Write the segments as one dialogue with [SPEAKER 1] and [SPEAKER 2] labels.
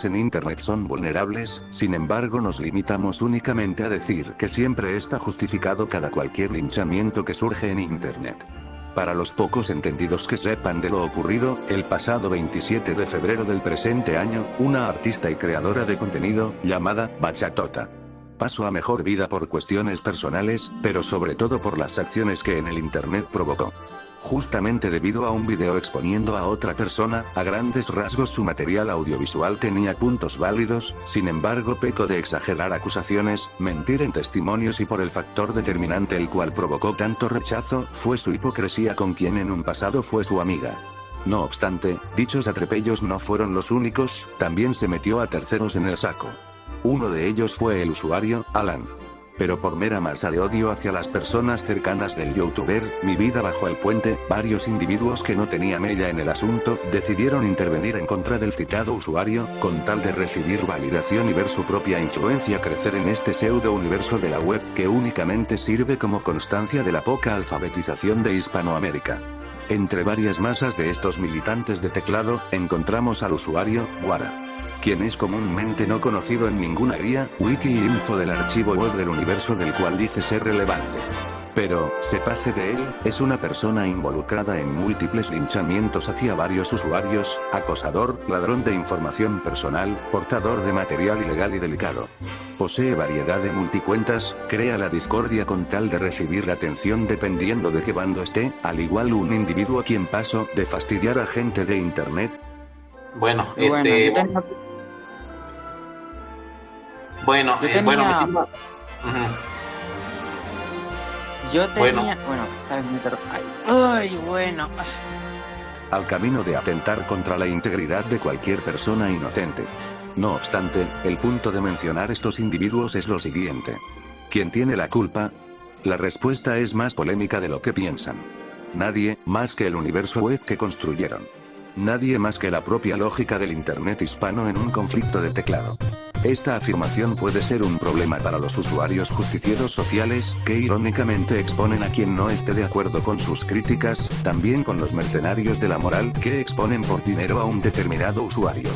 [SPEAKER 1] en Internet son vulnerables, sin embargo nos limitamos únicamente a decir que siempre está justificado cualquier linchamiento que surge en Internet. Para los pocos entendidos que sepan de lo ocurrido, el pasado 27 de febrero del presente año, una artista y creadora de contenido, llamada Bachatota, pasó a mejor vida por cuestiones personales, pero sobre todo por las acciones que en el Internet provocó. Justamente debido a un video exponiendo a otra persona, a grandes rasgos su material audiovisual tenía puntos válidos, sin embargo pecó de exagerar acusaciones, mentir en testimonios y por el factor determinante el cual provocó tanto rechazo, fue su hipocresía con quien en un pasado fue su amiga. No obstante, dichos atropellos no fueron los únicos, también se metió a terceros en el saco. Uno de ellos fue el usuario, Alan. Pero por mera masa de odio hacia las personas cercanas del youtuber, Mi Vida Bajo el Puente, varios individuos que no tenían mella en el asunto, decidieron intervenir en contra del citado usuario, con tal de recibir validación y ver su propia influencia crecer en este pseudo-universo de la web, que únicamente sirve como constancia de la poca alfabetización de Hispanoamérica. Entre varias masas de estos militantes de teclado, encontramos al usuario, Guara, quien es comúnmente no conocido en ninguna guía, wiki y info del archivo web del universo del cual dice ser relevante. Pero, sepase de él, es una persona involucrada en múltiples linchamientos hacia varios usuarios, acosador, ladrón de información personal, portador de material ilegal y delicado. Posee variedad de multicuentas, crea la discordia con tal de recibir atención dependiendo de qué bando esté, al igual un individuo quien pasó de fastidiar a gente de internet.
[SPEAKER 2] Bueno,
[SPEAKER 3] Bueno,
[SPEAKER 2] bueno,
[SPEAKER 3] yo tenía-
[SPEAKER 2] bueno,
[SPEAKER 3] Ujú. Yo
[SPEAKER 2] Bueno.
[SPEAKER 3] tenía, sabes, ay, bueno.
[SPEAKER 1] Al camino de atentar contra la integridad de cualquier persona inocente. No obstante, el punto de mencionar estos individuos es lo siguiente. ¿Quién tiene la culpa? La respuesta es más polémica de lo que piensan. Nadie, más que el universo web que construyeron. Nadie más que la propia lógica del Internet hispano en un conflicto de teclado. Esta afirmación puede ser un problema para los usuarios justicieros sociales, que irónicamente exponen a quien no esté de acuerdo con sus críticas, también con los mercenarios de la moral, que exponen por dinero a un determinado usuario.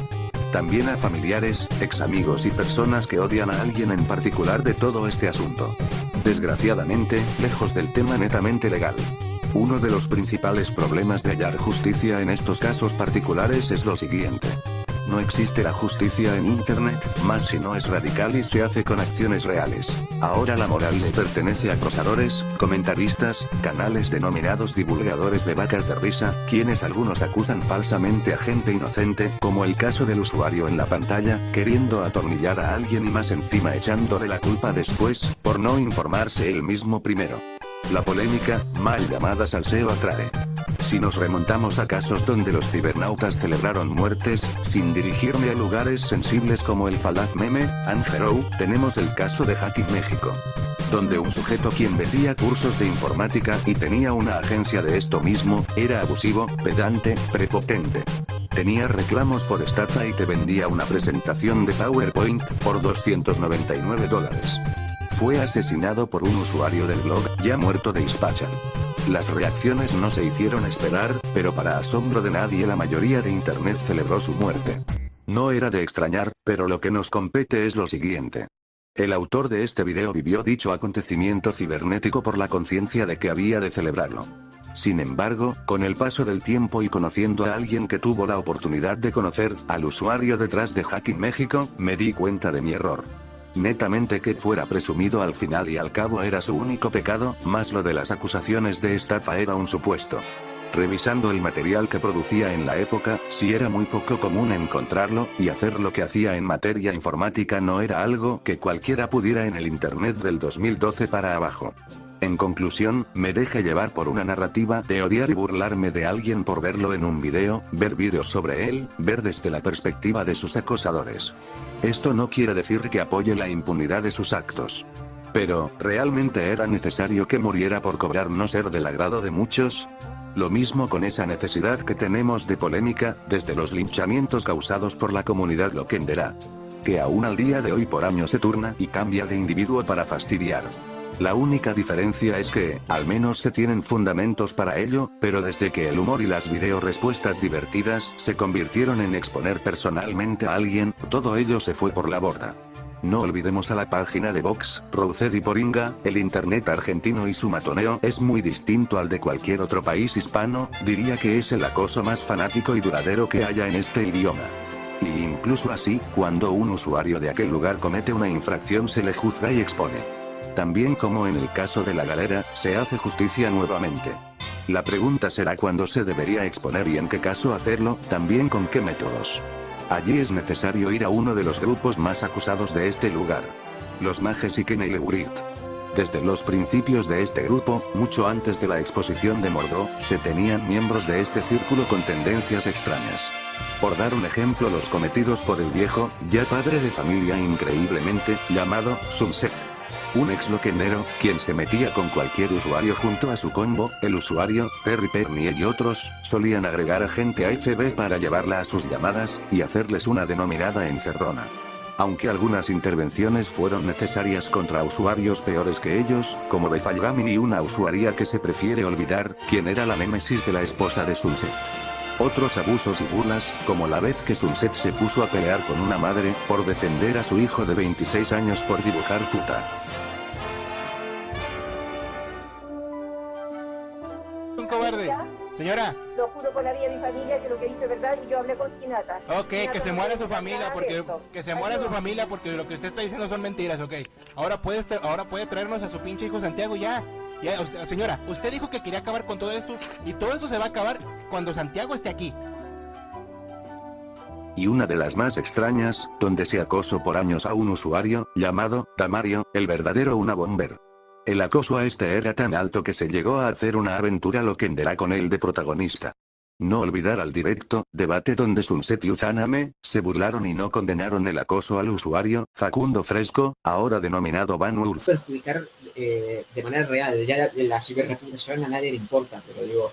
[SPEAKER 1] También a familiares, ex amigos y personas que odian a alguien en particular de todo este asunto. Desgraciadamente, lejos del tema netamente legal. Uno de los principales problemas de hallar justicia en estos casos particulares es lo siguiente. No existe la justicia en Internet, más si no es radical y se hace con acciones reales. Ahora la moral le pertenece a acosadores, comentaristas, canales denominados divulgadores de vacas de risa, quienes algunos acusan falsamente a gente inocente, como el caso del usuario en la pantalla, queriendo atornillar a alguien y más encima echándole la culpa después, por no informarse él mismo primero. La polémica, mal llamada salseo, atrae. Si nos remontamos a casos donde los cibernautas celebraron muertes, sin dirigirme a lugares sensibles como el falaz meme, Angelou, tenemos el caso de Hacking México, donde un sujeto quien vendía cursos de informática y tenía una agencia de esto mismo, era abusivo, pedante, prepotente. Tenía reclamos por estafa y te vendía una presentación de PowerPoint, por $299. Fue asesinado por un usuario del blog, ya muerto de Hispachal. Las reacciones no se hicieron esperar, pero para asombro de nadie la mayoría de internet celebró su muerte. No era de extrañar, pero lo que nos compete es lo siguiente. El autor de este video vivió dicho acontecimiento cibernético por la conciencia de que había de celebrarlo. Sin embargo, con el paso del tiempo y conociendo a alguien que tuvo la oportunidad de conocer al usuario detrás de Hacking México, me di cuenta de mi error. Netamente que fuera presumido al final y al cabo era su único pecado, más lo de las acusaciones de estafa era un supuesto. Revisando el material que producía en la época, sí era muy poco común encontrarlo, y hacer lo que hacía en materia informática no era algo que cualquiera pudiera en el internet del 2012 para abajo. En conclusión, me dejé llevar por una narrativa de odiar y burlarme de alguien por verlo en un video, ver vídeos sobre él, ver desde la perspectiva de sus acosadores. Esto no quiere decir que apoye la impunidad de sus actos. Pero, ¿realmente era necesario que muriera por cobrar no ser del agrado de muchos? Lo mismo con esa necesidad que tenemos de polémica, desde los linchamientos causados por la comunidad loquendera, que aún al día de hoy por año se turna y cambia de individuo para fastidiar. La única diferencia es que, al menos se tienen fundamentos para ello, pero desde que el humor y las videorespuestas divertidas se convirtieron en exponer personalmente a alguien, todo ello se fue por la borda. No olvidemos a la página de Vox, Roused y Poringa, el internet argentino y su matoneo es muy distinto al de cualquier otro país hispano, diría que es el acoso más fanático y duradero que haya en este idioma. Y incluso así, cuando un usuario de aquel lugar comete una infracción se le juzga y expone. También como en el caso de La Galera, se hace justicia nuevamente. La pregunta será cuándo se debería exponer y en qué caso hacerlo, también con qué métodos. Allí es necesario ir a uno de los grupos más acusados de este lugar. Los Majes y Kenny Lewrit. Desde los principios de este grupo, mucho antes de la exposición de Mordó, se tenían miembros de este círculo con tendencias extrañas. Por dar un ejemplo, los cometidos por el viejo, ya padre de familia increíblemente, llamado Sunset. Un ex loquendero, quien se metía con cualquier usuario junto a su combo, el usuario, Perry Pernier y otros, solían agregar a gente a FB para llevarla a sus llamadas, y hacerles una denominada encerrona. Aunque algunas intervenciones fueron necesarias contra usuarios peores que ellos, como Befalgamin y una usuaria que se prefiere olvidar, quien era la némesis de la esposa de Sunset. Otros abusos y burlas, como la vez que Sunset se puso a pelear con una madre, por defender a su hijo de 26 años por dibujar futa.
[SPEAKER 4] Un cobarde. Señora.
[SPEAKER 5] Lo juro por la vida de mi familia que lo que dice es verdad y yo hablé con Hinata.
[SPEAKER 4] Ok, que se muera su familia porque lo que usted está diciendo son mentiras, ok. Ahora puede traernos a su pinche hijo Santiago ya. Ya, señora, usted dijo que quería acabar con todo esto y todo esto se va a acabar cuando Santiago esté aquí.
[SPEAKER 1] Y una de las más extrañas, donde se acosó por años a un usuario, llamado Tamario, el verdadero una bomber. El acoso a este era tan alto que se llegó a hacer una aventura loquendera con él de protagonista. No olvidar al directo debate donde Sunset y Uzaname se burlaron y no condenaron el acoso al usuario, Facundo Fresco, ahora denominado Van Wolf.
[SPEAKER 6] Perjudicar de manera real, ya la ciberreputación a nadie le importa, pero digo,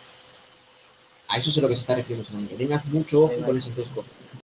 [SPEAKER 6] a eso es a lo que se está refiriendo solamente. Tengas mucho ojo con esas dos cosas.